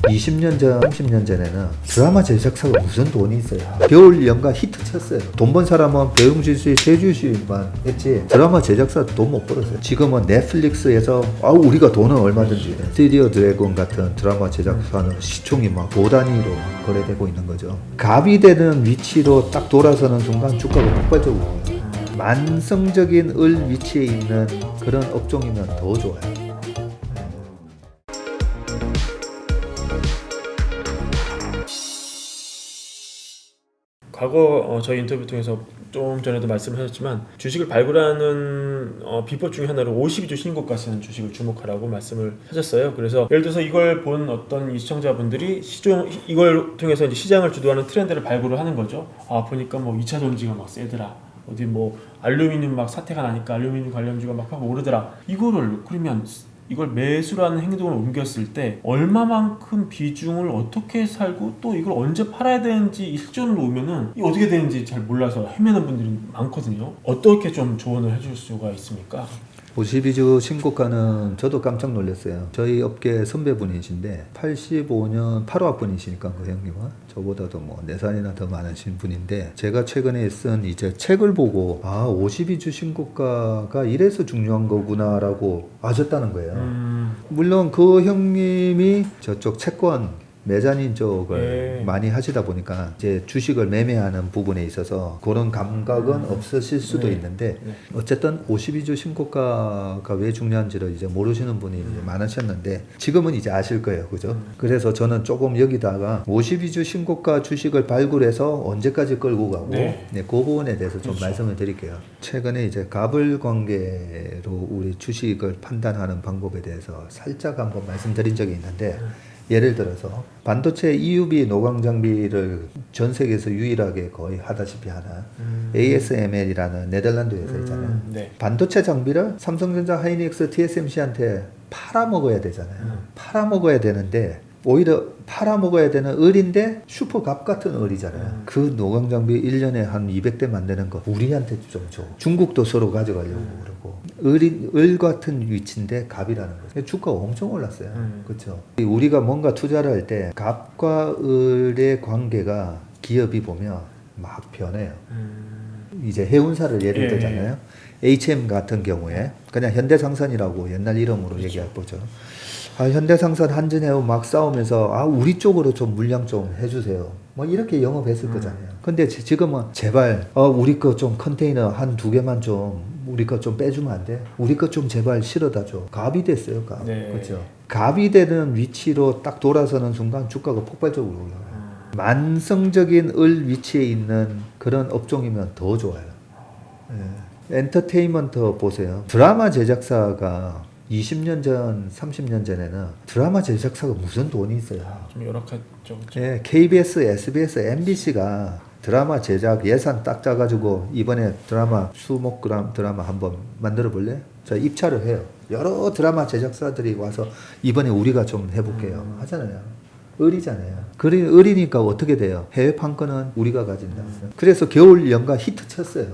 20년 전, 30년 전에는 드라마 제작사가 무슨 돈이 있어요. 겨울 연가 히트 쳤어요. 돈 번 사람은 배용준 씨, 세주 씨만 했지 드라마 제작사 돈 못 벌었어요. 지금은 넷플릭스에서 우리가 돈은 얼마든지 스튜디오 드래곤 같은 드라마 제작사는 시총이 막 5단위로 거래되고 있는 거죠. 갑이 되는 위치로 딱 돌아서는 순간 주가가 폭발적으로 올라요. 만성적인 을 위치에 있는 그런 업종이면 더 좋아요. 과거 저희 인터뷰 통해서 좀 전에도 말씀하셨지만 주식을 발굴하는 비법 중에 하나로 52주 신고가쓰는 주식을 주목하라고 말씀을 하셨어요. 그래서 예를 들어서 이걸 본 어떤 이 시청자분들이 이걸 통해서 이제 시장을 주도하는 트렌드를 발굴을 하는 거죠. 보니까 뭐 2차 전지가 막 세더라. 어디 뭐 알루미늄 막 사태가 나니까 알루미늄 관련주가 막 하고 오르더라. 그러면 이걸 매수라는 행동을 옮겼을 때 얼마만큼 비중을 어떻게 살고 또 이걸 언제 팔아야 되는지 이 실전을 놓으면은 이 어떻게 되는지 잘 몰라서 헤매는 분들이 많거든요. 어떻게 좀 조언을 해줄 수가 있습니까? 52주 신고가는 저도 깜짝 놀랐어요. 저희 업계 선배분이신데 85년 8호 학번이시니까 그 형님은 저보다도 뭐 4살이나 더 많으신 분인데 제가 최근에 쓴 이제 책을 보고 52주 신고가가 이래서 중요한 거구나라고 아셨다는 거예요. 물론 그 형님이 저쪽 채권 메자닌 쪽을 많이 하시다 보니까 이제 주식을 매매하는 부분에 있어서 그런 감각은 없으실 수도 있는데 어쨌든 52주 신고가가 왜 중요한지를 이제 모르시는 분이 이제 많으셨는데 지금은 이제 아실 거예요. 그죠? 그래서 저는 조금 여기다가 52주 신고가 주식을 발굴해서 언제까지 끌고 가고 그 부분에 대해서 좀 말씀을 드릴게요. 최근에 이제 갑을 관계로 우리 주식을 판단하는 방법에 대해서 살짝 한번 말씀드린 적이 있는데 예를 들어서 반도체 EUV 노광 장비를 전 세계에서 유일하게 거의 하다시피 하는 ASML이라는 네덜란드 회사 있잖아요. 반도체 장비를 삼성전자, 하이닉스, TSMC한테 팔아먹어야 되잖아요. 팔아먹어야 되는데 오히려 팔아먹어야 되는 을인데 슈퍼갑 같은 을이잖아요. 그 노광 장비 1년에 한 200대 만드는 거 우리한테 좀 줘. 중국도 서로 가져가려고 그러고 을 같은 위치인데 갑이라는 거죠. 주가가 엄청 올랐어요. 그렇죠. 우리가 뭔가 투자를 할 때 갑과 을의 관계가 기업이 보면 막 변해요. 이제 해운사를 예를 들잖아요. HM 같은 경우에 그냥 현대상선이라고 옛날 이름으로 얘기할 거죠. 현대상선 한전해운 막 싸우면서 우리 쪽으로 좀 물량 좀 해주세요. 뭐 이렇게 영업했을 거잖아요. 근데 지금은 제발 우리 거 좀 컨테이너 한 2개만 좀 우리 거 좀 빼주면 안 돼? 우리 거 좀 제발 실어다 줘. 갑이 됐어요. 갑. 그렇죠. 갑이 되는 위치로 딱 돌아서는 순간 주가가 폭발적으로 올라가요. 만성적인 을 위치에 있는 그런 업종이면 더 좋아요. 엔터테인먼트 보세요. 드라마 제작사가 20년 전, 30년 전에는 드라마 제작사가 무슨 돈이 있어요. 좀 열악했죠. 그렇죠? KBS, SBS, MBC가 드라마 제작 예산 딱 짜가지고 이번에 드라마 수목 드라마 한번 만들어 볼래? 자, 입찰을 해요. 여러 드라마 제작사들이 와서 이번에 우리가 좀 해볼게요. 하잖아요. 을이잖아요. 을이니까 어떻게 돼요? 해외 판권은 우리가 가진다. 그래서 겨울 연가 히트 쳤어요.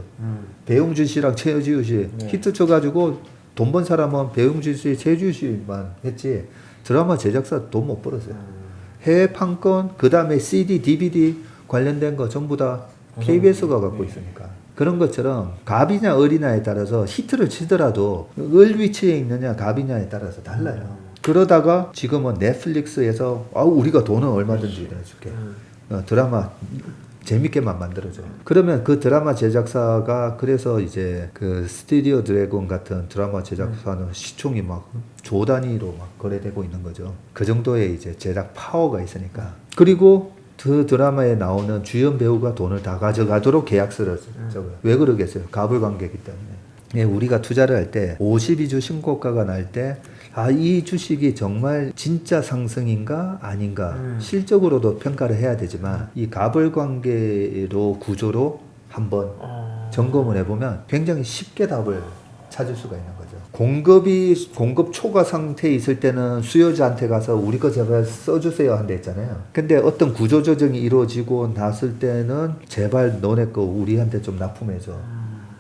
배용준 씨랑 최여지우 씨 히트 쳐가지고 돈 번 사람은 배용준 씨, 최주 씨만 했지 드라마 제작사 돈 못 벌었어요. 해외 판권, 그 다음에 CD, DVD 관련된 거 전부 다 KBS가 갖고 있으니까. 그런 것처럼 갑이냐 을이냐에 따라서 히트를 치더라도 을 위치에 있느냐 갑이냐에 따라서 달라요. 그러다가 지금은 넷플릭스에서 우리가 돈은 얼마든지 내줄게. 드라마 재밌게만 만들어줘요. 그러면 그 드라마 제작사가 그래서 이제 그 스튜디오 드래곤 같은 드라마 제작사는 시총이 막 조 단위로 막 거래되고 있는 거죠. 그 정도의 이제 제작 파워가 있으니까. 그리고 그 드라마에 나오는 주연 배우가 돈을 다 가져가도록 계약서를 적어요. 왜 그러겠어요? 갑을 관계이기 때문에. 우리가 투자를 할 때 52주 신고가가 날 때 이 주식이 정말 진짜 상승인가 아닌가 실적으로도 평가를 해야 되지만 이 갑을 관계로 구조로 한번 점검을 해보면 굉장히 쉽게 답을 찾을 수가 있는 거죠. 공급 초과 상태에 있을 때는 수요자한테 가서 우리 거 제발 써주세요 한다 했잖아요. 근데 어떤 구조 조정이 이루어지고 났을 때는 제발 너네 거 우리한테 좀 납품해줘.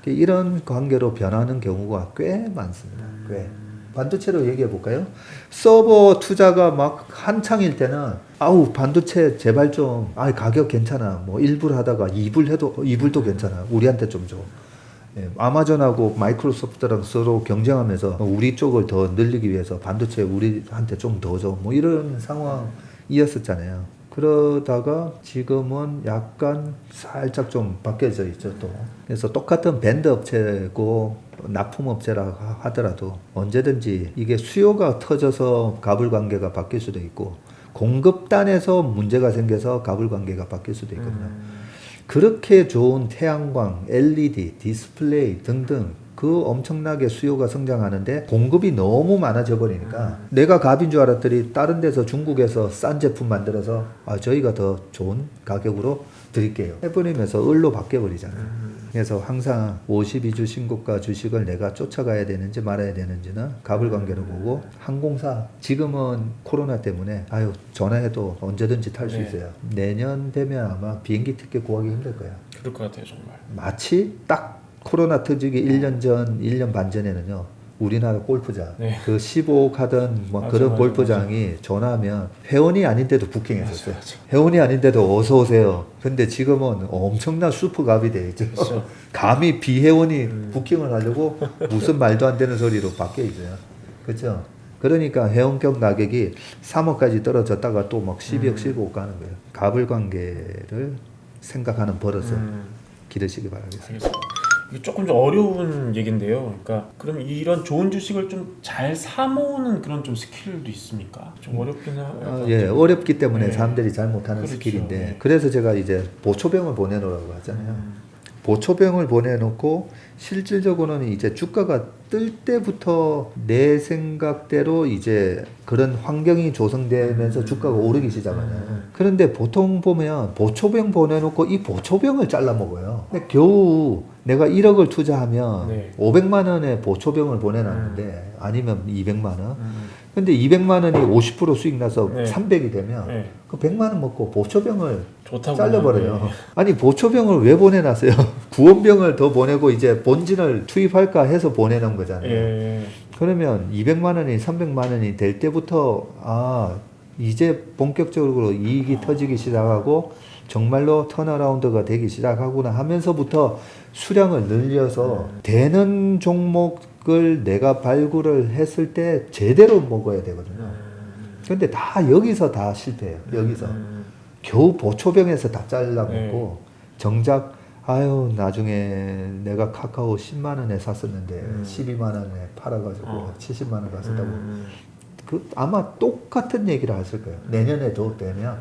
이런 관계로 변하는 경우가 꽤 많습니다. 꽤. 반도체로 얘기해 볼까요? 서버 투자가 막 한창일 때는 아우 반도체 제발 좀 가격 괜찮아 뭐 1불 하다가 2불 해도 2불도 괜찮아 우리한테 좀 줘. 예, 아마존하고 마이크로소프트랑 서로 경쟁하면서 우리 쪽을 더 늘리기 위해서 반도체 우리한테 좀 더 줘. 뭐 이런 상황이었었잖아요. 그러다가 지금은 약간 살짝 좀 바뀌어져 있죠 또. 그래서 똑같은 밴드 업체고 납품 업체라 하더라도 언제든지 이게 수요가 터져서 가불 관계가 바뀔 수도 있고 공급단에서 문제가 생겨서 가불 관계가 바뀔 수도 있거든요. 그렇게 좋은 태양광, LED, 디스플레이 등등 그 엄청나게 수요가 성장하는데 공급이 너무 많아져 버리니까 내가 갑인 줄 알았더니 다른 데서 중국에서 싼 제품 만들어서 저희가 더 좋은 가격으로 드릴게요 해버리면서 을로 바뀌어버리잖아요. 그래서 항상 52주 신고가 주식을 내가 쫓아가야 되는지 말아야 되는지는 가불관계로 보고 항공사 지금은 코로나 때문에 전화해도 언제든지 탈 수 네. 있어요. 내년 되면 아마 비행기 티켓 구하기 힘들 거야. 그럴 것 같아요 정말. 마치 딱 코로나 터지기 1년 전, 1년 반 전에는요. 우리나라 골프장, 네. 그 15호 가든 뭐 맞아, 그런 맞아, 골프장이 전화하면 회원이 아닌데도 부킹했었어요. 맞아. 회원이 아닌데도 어서 오세요. 근데 지금은 엄청난 슈퍼갑이 돼 있죠. 그렇죠. 감히 비회원이 부킹을 하려고 무슨 말도 안 되는 소리로 바뀌어 있어요. 그렇죠? 그러니까 회원권 가격이 3억까지 떨어졌다가 또 막 12억, 15억 가는 거예요. 가불 관계를 생각하는 버릇을 기르시기 바라겠습니다. 알겠습니다. 이게 조금 좀 어려운 얘기인데요. 그러니까 그럼 이런 좋은 주식을 좀 잘 사모으는 그런 좀 스킬도 있습니까? 좀 어렵긴 하죠. 예, 어렵기 때문에 네. 사람들이 잘 못하는 그렇죠. 스킬인데 네. 그래서 제가 이제 보초병을 보내놓으라고 하잖아요. 보초병을 보내놓고 실질적으로는 이제 주가가 뜰 때부터 내 생각대로 이제 그런 환경이 조성되면서 주가가 오르기 시작하잖아요. 그런데 보통 보면 보초병 보내놓고 이 보초병을 잘라 먹어요. 근데 겨우 내가 1억을 투자하면 네. 500만 원의 보초병을 보내놨는데 아니면 200만 원. 근데 200만 원이 50% 수익 나서 네. 300이 되면 네. 그 100만 원 먹고 보초병을 좋다고 잘라버려요. 네. 아니 보초병을 왜 보내놨어요? 구원병을 더 보내고 이제 본진을 투입할까 해서 보내놓은 거잖아요. 예. 그러면 200만 원이 300만 원이 될 때부터 이제 본격적으로 이익이 터지기 시작하고 정말로 턴어라운드가 되기 시작하구나 하면서부터 수량을 늘려서 되는 종목을 내가 발굴을 했을 때 제대로 먹어야 되거든요. 근데 다 여기서 다 실패해요. 여기서 겨우 보초병에서 다 잘라먹고 네. 정작 나중에 내가 카카오 10만 원에 샀었는데 12만 원에 팔아가지고 70만 원 갔었다고. 아마 똑같은 얘기를 하실 거예요. 내년에도 되면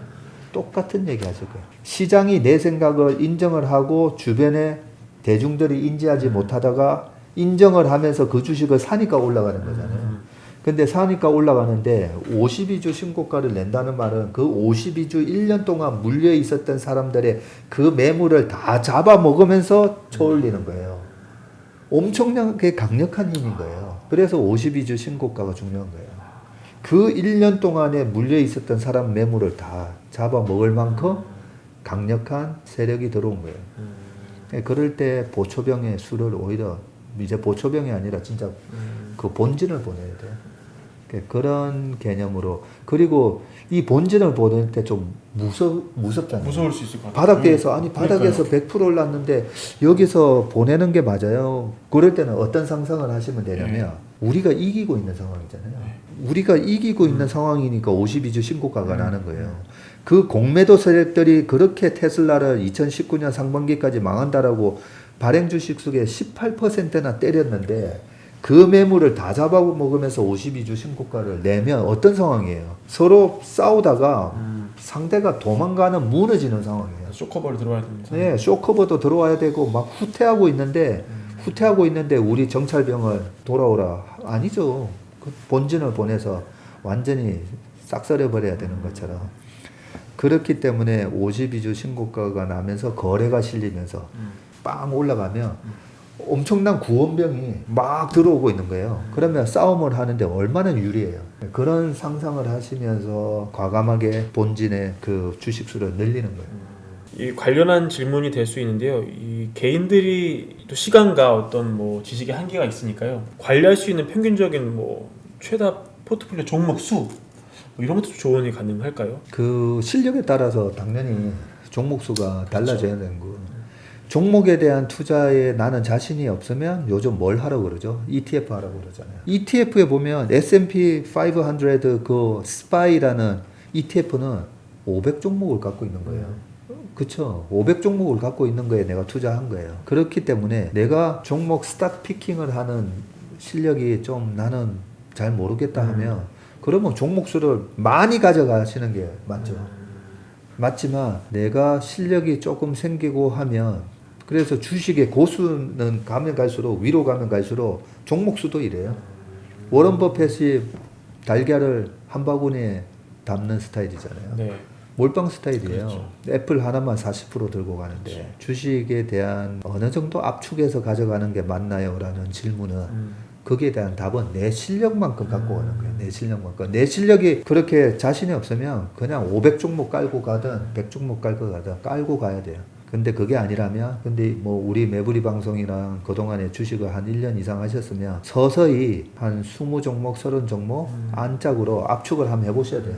똑같은 얘기 하실 거예요. 시장이 내 생각을 인정을 하고 주변에 대중들이 인지하지 못하다가 인정을 하면서 그 주식을 사니까 올라가는 거잖아요. 근데 사니까 올라가는데 52주 신고가를 낸다는 말은 그 52주 1년 동안 물려 있었던 사람들의 그 매물을 다 잡아먹으면서 쳐올리는 거예요. 엄청나게 강력한 힘인 거예요. 그래서 52주 신고가가 중요한 거예요. 그 1년 동안에 물려 있었던 사람 매물을 다 잡아먹을 만큼 강력한 세력이 들어온 거예요. 그럴 때 보초병의 수를 오히려 이제 보초병이 아니라 진짜 그 본진을 보내야 돼요. 그런 개념으로. 그리고 이 본진을 보낼 때 좀 무섭잖아요. 무서울 수 있을 것 같아요. 바닥에서 바닥에서 100% 올랐는데 여기서 보내는 게 맞아요. 그럴 때는 어떤 상상을 하시면 되냐면 우리가 이기고 있는 상황이잖아요. 우리가 이기고 있는 상황이니까 52주 신고가가 나는 거예요. 그 공매도 세력들이 그렇게 테슬라를 2019년 상반기까지 망한다라고 발행 주식 속에 18%나 때렸는데 그 매물을 다 잡아먹으면서 52주 신고가를 내면 어떤 상황이에요? 서로 싸우다가 상대가 도망가는 무너지는 상황이에요. 쇼커버를 들어와야 됩니다. 네, 쇼커버도 들어와야 되고 막 후퇴하고 있는데 우리 정찰병을 돌아오라. 아니죠. 그 본진을 보내서 완전히 싹쓸어버려야 되는 것처럼. 그렇기 때문에 52주 신고가가 나면서 거래가 실리면서 빵 올라가면 엄청난 구원병이 막 들어오고 있는 거예요. 그러면 싸움을 하는데 얼마나 유리해요. 그런 상상을 하시면서 과감하게 본진의 그 주식수를 늘리는 거예요. 이 관련한 질문이 될 수 있는데요. 이 개인들이 또 시간과 어떤 뭐 지식의 한계가 있으니까요. 관리할 수 있는 평균적인 뭐 최다 포트폴리오 종목 수 이런 것도 조언이 가능할까요? 그 실력에 따라서 당연히 종목 수가 달라져야 되는 거. 종목에 대한 투자에 나는 자신이 없으면 요즘 뭘 하라고 그러죠? ETF 하라고 그러잖아요. ETF에 보면 S&P 500 그 SPY라는 ETF는 500 종목을 갖고 있는 거예요. 그쵸? 500 종목을 갖고 있는 거에 내가 투자한 거예요. 그렇기 때문에 내가 종목 스탁 피킹을 하는 실력이 좀 나는 잘 모르겠다 하면 그러면 종목 수를 많이 가져가시는 게 맞죠. 맞지만 내가 실력이 조금 생기고 하면 그래서 주식의 고수는 가면 갈수록 위로 가면 갈수록 종목 수도 이래요. 워런 버핏이 달걀을 한 바구니에 담는 스타일이잖아요. 네. 몰빵 스타일이에요. 그렇죠. 애플 하나만 40% 들고 가는데 그렇죠. 주식에 대한 어느 정도 압축해서 가져가는 게 맞나요? 라는 질문은 거기에 대한 답은 내 실력만큼 갖고 가는 거예요. 내 실력만큼. 내 실력이 그렇게 자신이 없으면 그냥 500 종목 깔고 가든 100 종목 깔고 가든 깔고 가야 돼요. 근데 그게 아니라면 근데 뭐 우리 매부리 방송이랑 그동안에 주식을 한 1년 이상 하셨으면 서서히 한 20종목 30종목 안짝으로 압축을 한번 해보셔야 돼요.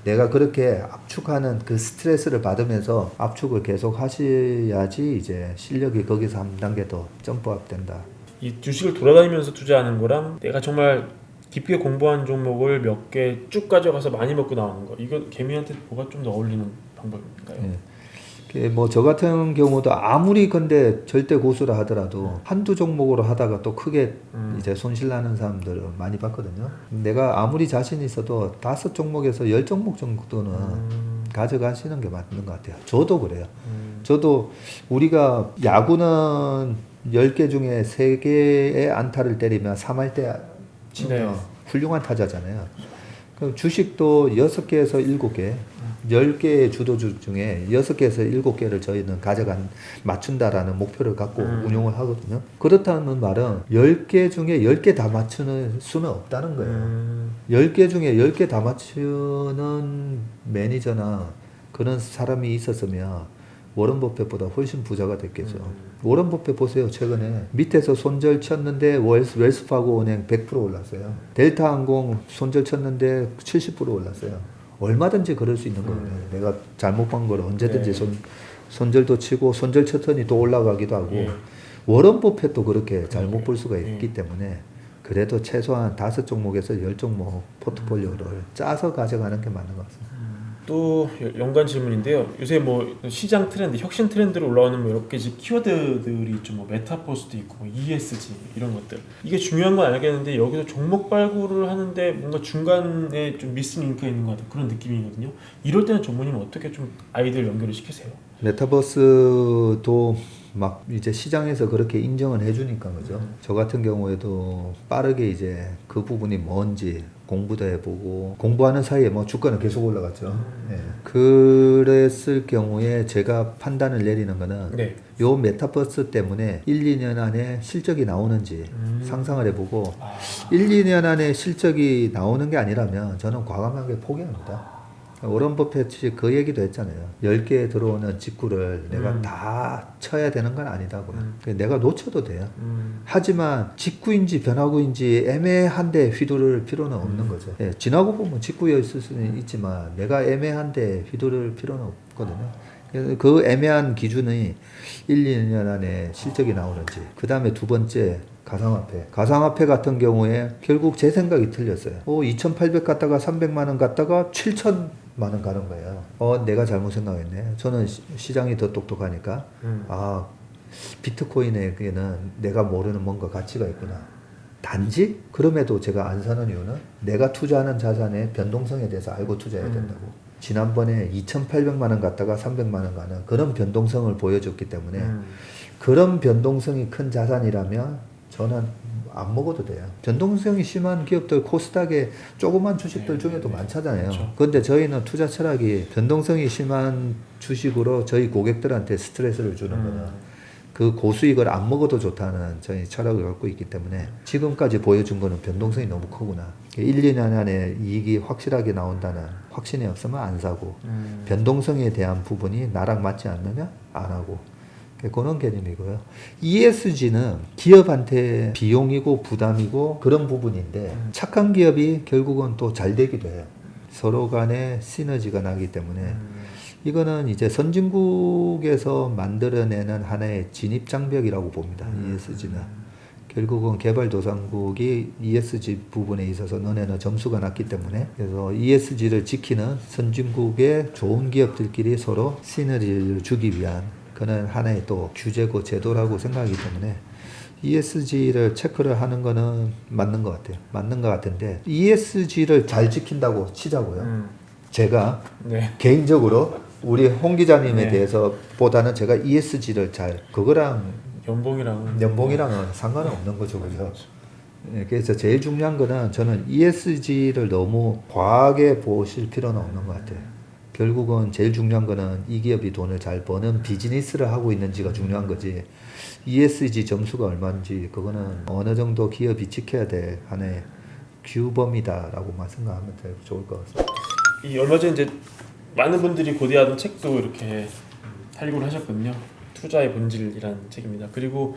내가 그렇게 압축하는 그 스트레스를 받으면서 압축을 계속 하셔야지 이제 실력이 거기서 한 단계 더 점프업 된다. 이 주식을 돌아다니면서 투자하는 거랑 내가 정말 깊게 공부한 종목을 몇 개 쭉 가져가서 많이 먹고 나오는 거 이거 개미한테 뭐가 좀 더 어울리는 방법인가요? 예. 뭐 저 같은 경우도 아무리 근데 절대 고수라 하더라도 한두 종목으로 하다가 또 크게 이제 손실 나는 사람들을 많이 봤거든요. 내가 아무리 자신 있어도 5종목에서 10종목 정도는 가져가시는 게 맞는 것 같아요. 저도 그래요. 저도 우리가 야구는 10개 중에 3개의 안타를 때리면 3할 때 치면 네. 훌륭한 타자잖아요. 그럼 주식도 6개에서 7개 10개의 주도주 중에 6개에서 7개를 저희는 맞춘다라는 목표를 갖고 운용을 하거든요. 그렇다는 말은 10개 중에 10개 다 맞추는 수는 없다는 거예요. 10개 중에 10개 다 맞추는 매니저나 그런 사람이 있었으면 워런 버핏보다 훨씬 부자가 됐겠죠. 워런 버핏 보세요. 최근에 밑에서 손절 쳤는데 웰스파고 은행 100% 올랐어요. 델타항공 손절 쳤는데 70% 올랐어요. 얼마든지 그럴 수 있는 거예요. 내가 잘못 본 걸 언제든지 네. 손절도 치고 손절 쳤더니 또 올라가기도 하고 예. 워런 버핏도 그렇게 잘못 볼 수가 예. 있기 때문에 그래도 최소한 5종목에서 10종목 포트폴리오를 짜서 가져가는 게 맞는 것 같습니다. 또 연관 질문인데요. 요새 뭐 시장 트렌드, 혁신 트렌드로 올라오는 뭐 여러 가지 키워드들이 좀 뭐 메타버스도 있고 뭐 ESG 이런 것들. 이게 중요한 건 알겠는데 여기서 종목 발굴을 하는데 뭔가 중간에 좀 미싱 링크가 있는 것 같은 그런 느낌이거든요. 이럴 때는 전문님은 어떻게 좀 아이들 연결을 시키세요? 메타버스도 막 이제 시장에서 그렇게 인정을 해주니까 그죠. 저 같은 경우에도 빠르게 이제 그 부분이 뭔지 공부도 해보고 공부하는 사이에 뭐 주가는 계속 올라갔죠. 네. 그랬을 경우에 제가 판단을 내리는 거는 네. 요 메타버스 때문에 1, 2년 안에 실적이 나오는지 상상을 해보고 1, 2년 안에 실적이 나오는 게 아니라면 저는 과감하게 포기합니다. 워런 버핏이 그 얘기도 했잖아요. 10개에 들어오는 직구를 내가 다 쳐야 되는 건 아니다고요. 내가 놓쳐도 돼요. 하지만 직구인지 변화구인지 애매한데 휘두를 필요는 없는 거죠. 예, 지나고 보면 직구였을 수는 있지만 내가 애매한데 휘두를 필요는 없거든요. 그래서 그 애매한 기준이 1, 2년 안에 실적이 나오는지 그 다음에 두 번째 가상화폐 같은 경우에 결국 제 생각이 틀렸어요. 2,800 갔다가 300만 원 갔다가 7,000만 원 가는 거예요. 내가 잘못 생각했네. 저는 시장이 더 똑똑하니까 비트코인에게는 내가 모르는 뭔가 가치가 있구나. 단지 그럼에도 제가 안 사는 이유는 내가 투자하는 자산의 변동성에 대해서 알고 투자해야 된다고. 지난번에 2,800만 원 갔다가 300만 원 가는 그런 변동성을 보여줬기 때문에 그런 변동성이 큰 자산이라면 저는 안 먹어도 돼요. 변동성이 심한 기업들 코스닥에 조그만 주식들 중에도 많잖아요. 그렇죠. 그런데 저희는 투자 철학이 변동성이 심한 주식으로 저희 고객들한테 스트레스를 주는 거는 그 고수익을 안 먹어도 좋다는 저희 철학을 갖고 있기 때문에 지금까지 보여준 거는 변동성이 너무 크구나. 1, 2년 안에 이익이 확실하게 나온다는 확신이 없으면 안 사고 변동성에 대한 부분이 나랑 맞지 않느냐 안 하고 그런 개념이고요. ESG는 기업한테 비용이고 부담이고 그런 부분인데 착한 기업이 결국은 또 잘 되기도 해요. 서로 간에 시너지가 나기 때문에 이거는 이제 선진국에서 만들어내는 하나의 진입장벽이라고 봅니다. ESG는. 결국은 개발도상국이 ESG 부분에 있어서 너네는 점수가 낮기 때문에 그래서 ESG를 지키는 선진국의 좋은 기업들끼리 서로 시너지를 주기 위한 그는 하나의 또 규제고 제도라고 생각하기 때문에 ESG를 체크를 하는 거는 맞는 것 같아요. 맞는 것 같은데 ESG를 잘 지킨다고 치자고요. 제가 네. 개인적으로 우리 홍 기자님에 네. 대해서 보다는 제가 ESG를 잘 그거랑 연봉이랑은 상관은 없는 거죠. 그죠? 예, 그래서 제일 중요한 거는 저는 ESG를 너무 과하게 보실 필요는 없는 것 같아요. 결국은 제일 중요한 거는 이 기업이 돈을 잘 버는 비즈니스를 하고 있는지가 중요한 거지. ESG 점수가 얼마인지 그거는 어느 정도 기업이 지켜야 될 하나의 규범이다라고만 생각하면 좋을 것 같습니다. 이 얼마 전에 이제 많은 분들이 고대하던 책도 이렇게 발굴을 하셨거든요. 투자의 본질이라는 책입니다. 그리고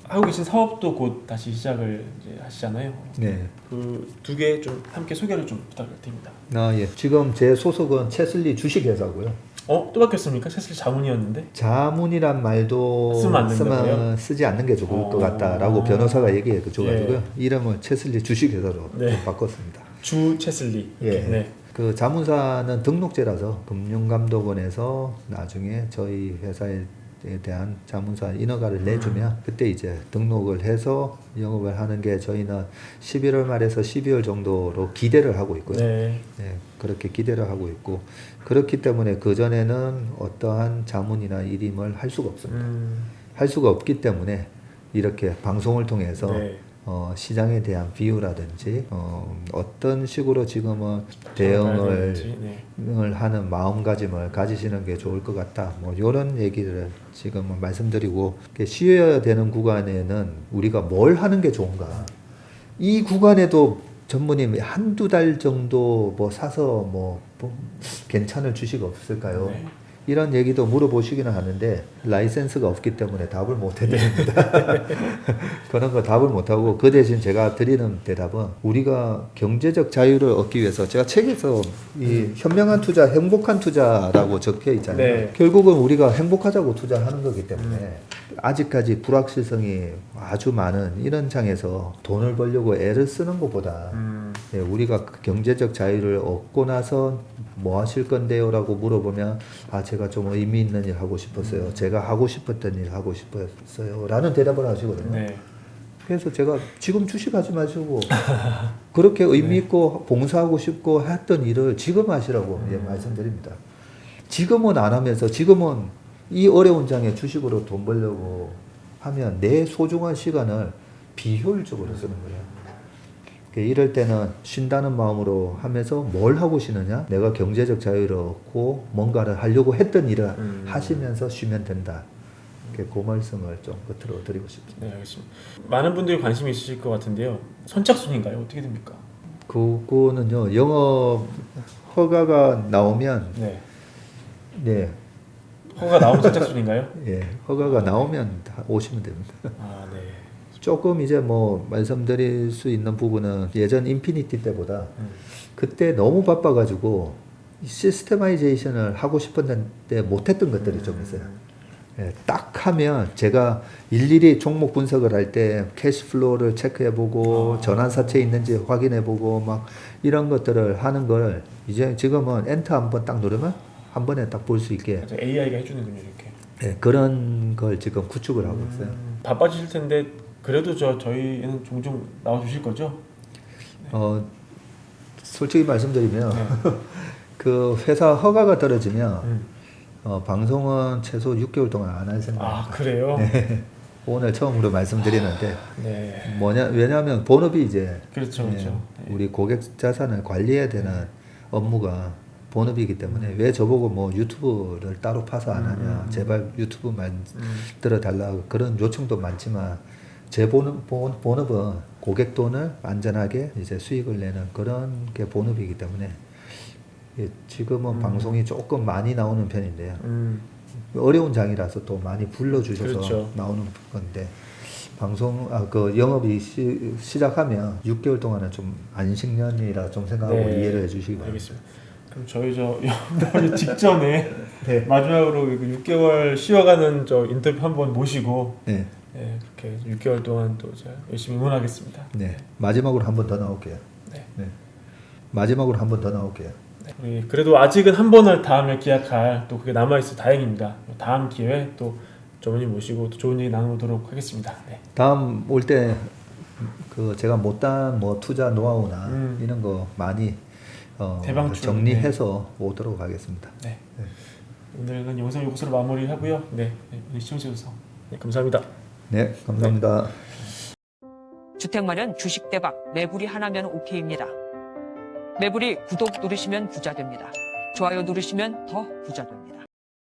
하고 계신 사업도 곧 다시 시작을 이제 하시잖아요. 네. 그 두 개 좀 함께 소개를 좀 부탁드립니다. 예. 지금 제 소속은 채슬리 주식회사고요. 또 바뀌었습니까? 채슬리 자문이었는데. 자문이란 말도 쓰면 안 된다고요? 쓰지 않는 게 좋을 것 같다라고 변호사가 얘기해 줘가지고요. 예. 이름을 채슬리 주식회사로 네. 바꿨습니다. 주 채슬리. 예. 네. 그 자문사는 등록제라서 금융감독원에서 나중에 저희 회사에 대한 자문사 인허가를 내주면 그때 이제 등록을 해서 영업을 하는 게 저희는 11월 말에서 12월 정도로 기대를 하고 있고요. 네. 네, 그렇게 기대를 하고 있고 그렇기 때문에 그전에는 어떠한 자문이나 일임을 할 수가 없습니다. 할 수가 없기 때문에 이렇게 방송을 통해서 네. 시장에 대한 비유라든지 어떤 식으로 지금은 대응을 네. 하는 마음가짐을 가지시는 게 좋을 것 같다. 뭐 이런 얘기를 지금 말씀드리고 쉬어야 되는 구간에는 우리가 뭘 하는 게 좋은가. 이 구간에도 전무님 한두 달 정도 뭐 사서 뭐 괜찮을 주식 없을까요? 네. 이런 얘기도 물어보시기는 하는데 라이센스가 없기 때문에 답을 못 해드립니다. 그런 거 답을 못하고 그 대신 제가 드리는 대답은 우리가 경제적 자유를 얻기 위해서 제가 책에서 이 현명한 투자, 행복한 투자라고 적혀 있잖아요. 네. 결국은 우리가 행복하자고 투자하는 거기 때문에 아직까지 불확실성이 아주 많은 이런 장에서 돈을 벌려고 애를 쓰는 것보다 우리가 경제적 자유를 얻고 나서 뭐 하실 건데요? 라고 물어보면 제가 좀 의미 있는 일 하고 싶었어요. 제가 하고 싶었던 일 하고 싶었어요. 라는 대답을 하시거든요. 네. 그래서 제가 지금 주식하지 마시고 그렇게 의미 있고 봉사하고 싶고 했던 일을 지금 하시라고 말씀드립니다. 지금은 안 하면서 지금은 이 어려운 장에 주식으로 돈 벌려고 하면 내 소중한 시간을 비효율적으로 쓰는 거예요. 이럴 때는 쉰다는 마음으로 하면서 뭘 하고 쉬느냐? 내가 경제적 자유를 얻고 뭔가를 하려고 했던 일을 하시면서 쉬면 된다. 그 말씀을 좀 끝으로 드리고 싶습니다. 네, 알겠습니다. 많은 분들이 관심이 있으실 것 같은데요. 선착순인가요? 어떻게 됩니까? 그거는요. 영업 허가가 나오면 네. 허가가 나오면 선착순인가요? 예. 허가가 나오면 다 오시면 됩니다. 네. 조금 이제 뭐 말씀드릴 수 있는 부분은 예전 인피니티 때보다 그때 너무 바빠가지고 시스테마이제이션을 하고 싶었는데 못했던 것들이 좀 있어요. 예, 딱 하면 제가 일일이 종목 분석을 할 때 캐시플로우를 체크해보고 전환사채 있는지 확인해보고 막 이런 것들을 하는 걸 이제 지금은 엔터 한번 딱 누르면 한 번에 딱 볼 수 있게 AI가 해주는군요, 이렇게. 예, 그런 걸 지금 구축을 하고 있어요. 바빠지실 텐데 그래도 저희는 종종 나와주실 거죠? 솔직히 말씀드리면 그 회사 허가가 떨어지면 방송은 최소 6개월 동안 안 할 생각입니다. 그래요? 네. 오늘 처음으로 말씀드리는데 네. 왜냐하면 본업이 이제 그렇죠. 우리 고객 자산을 관리해야 되는 업무가 본업이기 때문에 왜 저보고 뭐 유튜브를 따로 파서 안 하냐 제발 유튜브 만들어 달라고 그런 요청도 많지만 제 본업은 고객 돈을 안전하게 이제 수익을 내는 그런 게 본업이기 때문에 지금은 방송이 조금 많이 나오는 편인데요. 어려운 장이라서 또 많이 불러주셔서 그렇죠. 나오는 건데 그 영업이 시작하면 6개월 동안은 좀 안식년이라 좀 생각하고 네. 이해를 해주시기 바랍니다. 알겠습니다. 그럼 저희 영업하기 직전에 네. 마지막으로 6개월 쉬어가는 저 인터뷰 한번 모시고 네. 네, 그렇게 6개월 동안 또 제가 열심히 응원하겠습니다. 네. 마지막으로 한 번 더 나올게요. 네. 네. 마지막으로 한 번 더 나올게요. 우리 그래도 아직은 한 번 할 다음에 기약할 또 그게 남아있어 다행입니다. 다음 기회에 또 전문의 모시고 또 좋은 얘기 나누도록 하겠습니다. 네. 다음 올 때 그 제가 못한 뭐 투자 노하우나 이런 거 많이 대방출, 정리해서 오도록 하겠습니다. 네. 오늘은 영상 여기서 마무리하고요. 네, 오늘 시청해주셔서 감사합니다. 네, 감사합니다. 주택 마련 주식 대박 매불이 하나면 오케이입니다. 매불이 구독 누르시면 부자 됩니다. 좋아요 누르시면 더 부자 됩니다.